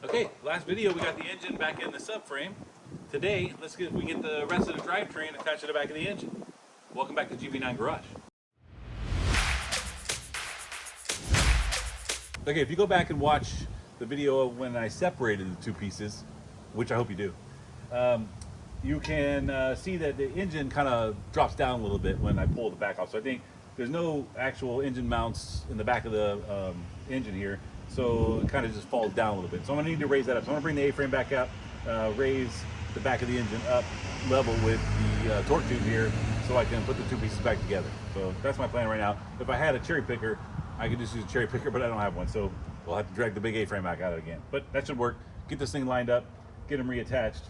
Okay, last video we got the engine back in the subframe. Today, let's see if we get the rest of the drivetrain attached to the back of the engine. Welcome back to GV9 Garage. Okay, if you go back and watch the video of when I separated the two pieces, which I hope you do, you can see that the engine kind of drops down a little bit when I pull the back off. So I think there's no actual engine mounts in the back of the engine here, so it kind of just falls down a little bit. So I'm gonna need to raise that up. So I'm gonna bring the A-frame back up, raise the back of the engine up level with the torque tube here, so I can put the two pieces back together. So that's my plan right now. If I had a cherry picker, I could just use a cherry picker, but I don't have one, so we'll have to drag the big A-frame back out again. But that should work. Get this thing lined up, get them reattached.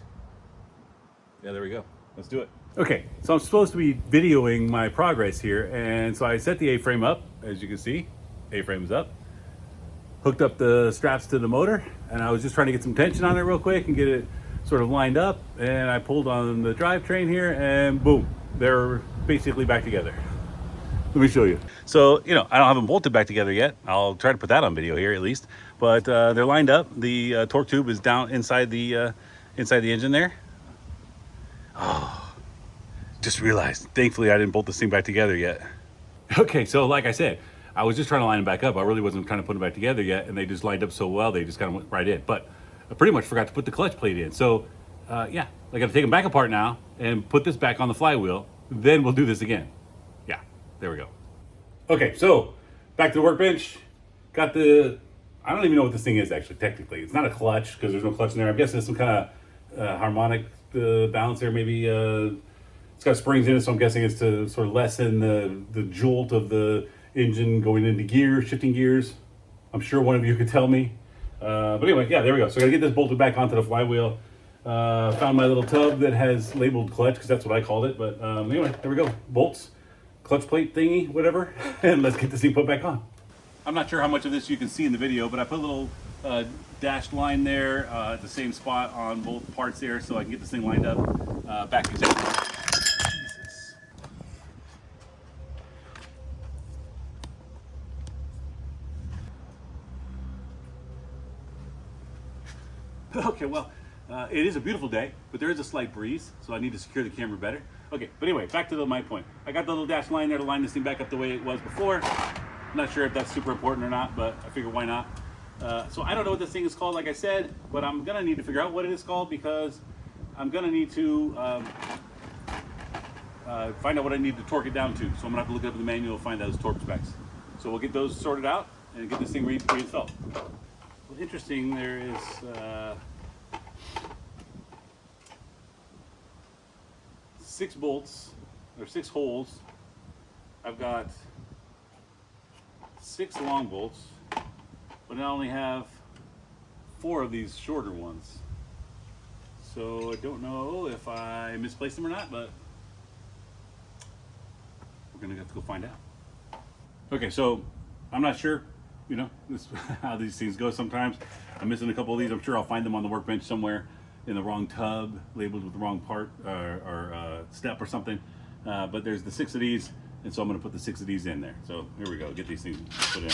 Yeah, there we go. Let's do it. Okay, so I'm supposed to be videoing my progress here, and so I set the A-frame up, as you can see. A-frame's up. Hooked up the straps to the motor, and I was just trying to get some tension on it real quick and get it sort of lined up, and I pulled on the drivetrain here, and boom, they're basically back together. Let me show you. So, I don't have them bolted back together yet. I'll try to put that on video here at least, but they're lined up. The torque tube is down inside the engine there. Oh, just realized, thankfully I didn't bolt this thing back together yet. Okay, so like I said, I was just trying to line them back up. I really wasn't trying to put them back together yet, and they just lined up so well, they just kind of went right in. But I pretty much forgot to put the clutch plate in. So yeah, I gotta take them back apart now and put this back on the flywheel. Then we'll do this again. Yeah, there we go. Okay, so back to the workbench. Got the, I don't even know what this thing is actually, technically. It's not a clutch because there's no clutch in there. I'm guessing it's some kind of harmonic balancer, maybe. It's got springs in it, so I'm guessing it's to sort of lessen the jolt of the engine going into gear, shifting gears. I'm sure one of you could tell me. But anyway, yeah, there we go. So I gotta get this bolted back onto the flywheel. Found my little tub that has labeled clutch, because that's what I called it. But anyway, there we go. Bolts, clutch plate thingy, whatever. And let's get this thing put back on. I'm not sure how much of this you can see in the video, but I put a little dashed line there at the same spot on both parts there, so I can get this thing lined up back exactly. Jesus. Okay, well, it is a beautiful day, but there is a slight breeze, so I need to secure the camera better. Okay, but anyway, back to my point. I got the little dash line there to line this thing back up the way it was before. I'm not sure if that's super important or not, but I figure why not. So I don't know what this thing is called, like I said, but I'm gonna need to figure out what it is called, because I'm gonna need to find out what I need to torque it down to. So I'm gonna have to look up in the manual and find those torque specs. So we'll get those sorted out and get this thing reinstalled. Well, interesting, there is 6 bolts, or 6 holes. I've got 6 long bolts, but I only have 4 of these shorter ones. So I don't know if I misplaced them or not, but we're gonna have to go find out. Okay, so I'm not sure, this how these things go sometimes. I'm missing a couple of these. I'm sure I'll find them on the workbench somewhere in the wrong tub, labeled with the wrong part or step or something. But there's the 6 of these, and so I'm gonna put the 6 of these in there. So here we go, get these things put in.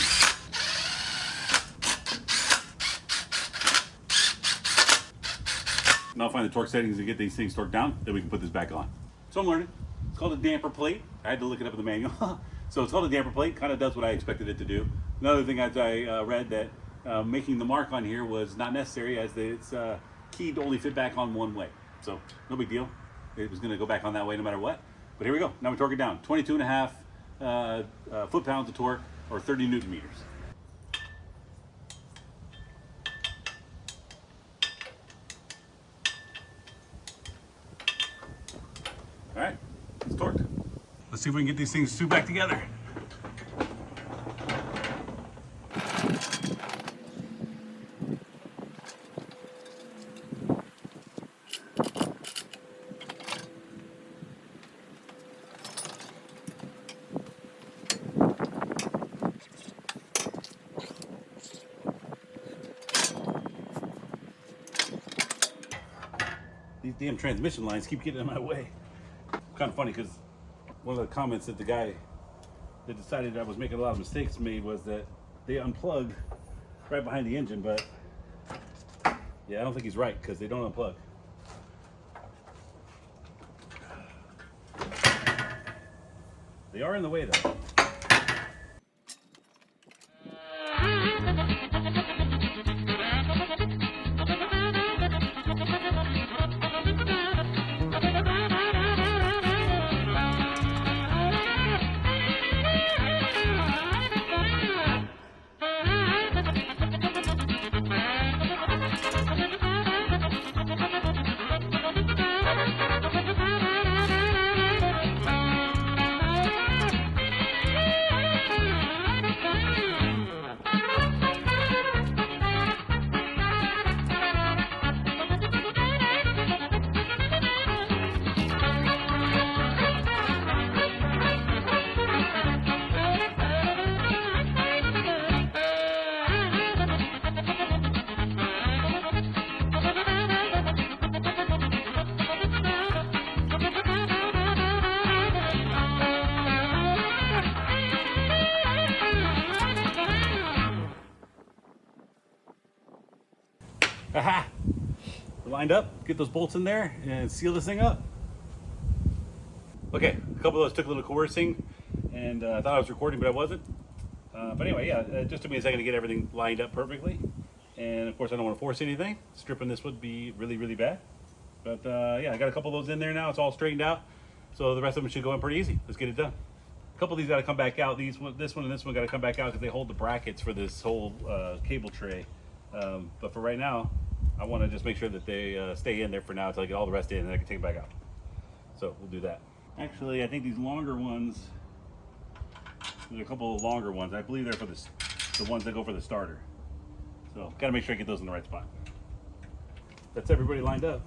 And I'll find the torque settings and get these things torqued down, then we can put this back on. So I'm learning. It's called a damper plate. I had to look it up in the manual. So it's called a damper plate, kind of does what I expected it to do. Another thing as I read that making the mark on here was not necessary, as it's keyed to only fit back on one way. So no big deal. It was gonna go back on that way no matter what. But here we go, now we torque it down. 22.5 foot-pounds of torque, or 30 Newton meters. All right, it's torqued. Let's see if we can get these things 2 back together. These damn transmission lines keep getting in my way. Kind of funny, because one of the comments that the guy that decided I was making a lot of mistakes made was that they unplugged right behind the engine, but Yeah, I don't think he's right because they don't unplug. They are in the way though. Aha! We're lined up, get those bolts in there and seal this thing up. Okay, a couple of those took a little coercing and I thought I was recording, but I wasn't. But anyway, yeah, it just took me a second to get everything lined up perfectly. And of course, I don't want to force anything. Stripping this would be really, really bad. But yeah, I got a couple of those in there now. It's all straightened out. So the rest of them should go in pretty easy. Let's get it done. A couple of these got to come back out. This one and this one got to come back out because they hold the brackets for this whole cable tray. But for right now, I want to just make sure that they stay in there for now until I get all the rest in and I can take them back out. So we'll do that. Actually, I think these longer ones, there's a couple of longer ones. I believe they're for the ones that go for the starter. So got to make sure I get those in the right spot. That's everybody lined up.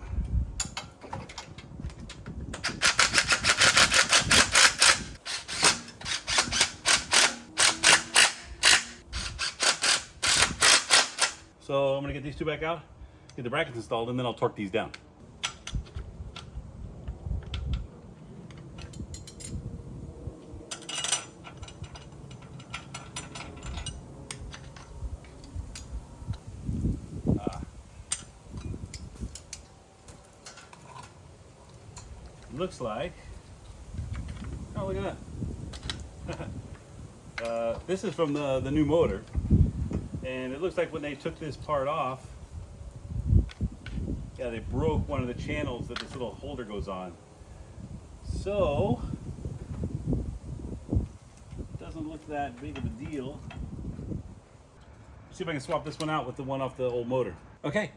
So I'm gonna get these two back out, get the brackets installed, and then I'll torque these down. Looks like, oh look at that. This is from the new motor. And it looks like when they took this part off, yeah, they broke one of the channels that this little holder goes on. So, it doesn't look that big of a deal. See if I can swap this one out with the one off the old motor. Okay,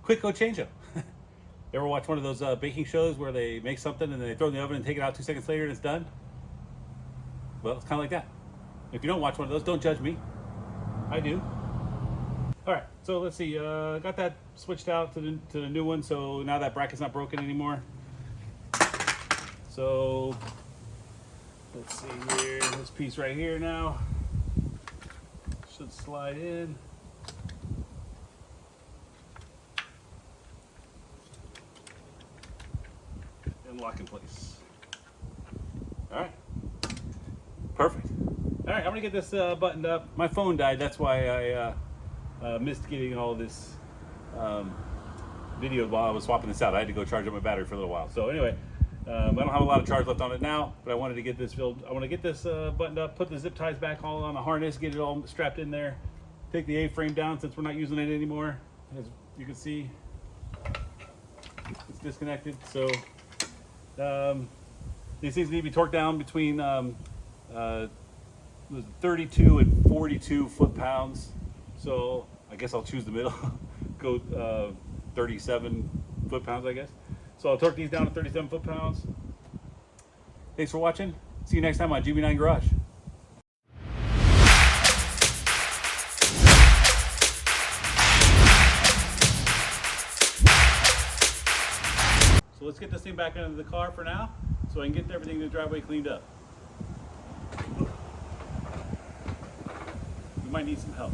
quick code change-up. You ever watch one of those baking shows where they make something and then they throw it in the oven and take it out 2 seconds later and it's done? Well, it's kind of like that. If you don't watch one of those, don't judge me. I do. All right, so let's see. Got that switched out to the new one, so now that bracket's not broken anymore. So let's see here. This piece right here now should slide in. And lock in place. All right. Perfect. All right, I'm gonna get this buttoned up. My phone died, that's why I missed getting all this video while I was swapping this out. I had to go charge up my battery for a little while. So anyway, I don't have a lot of charge left on it now, but I wanted to get this filled. I want to get this buttoned up, put the zip ties back all on the harness, get it all strapped in there, take the A-frame down since we're not using it anymore. As you can see, it's disconnected. So these things need to be torqued down between 32 and 42 foot-pounds. So I guess I'll choose the middle, go 37 foot-pounds, I guess. So I'll torque these down to 37 foot-pounds. Thanks for watching. See you next time on GB9 Garage. So let's get this thing back into the car for now so I can get everything in the driveway cleaned up. We might need some help.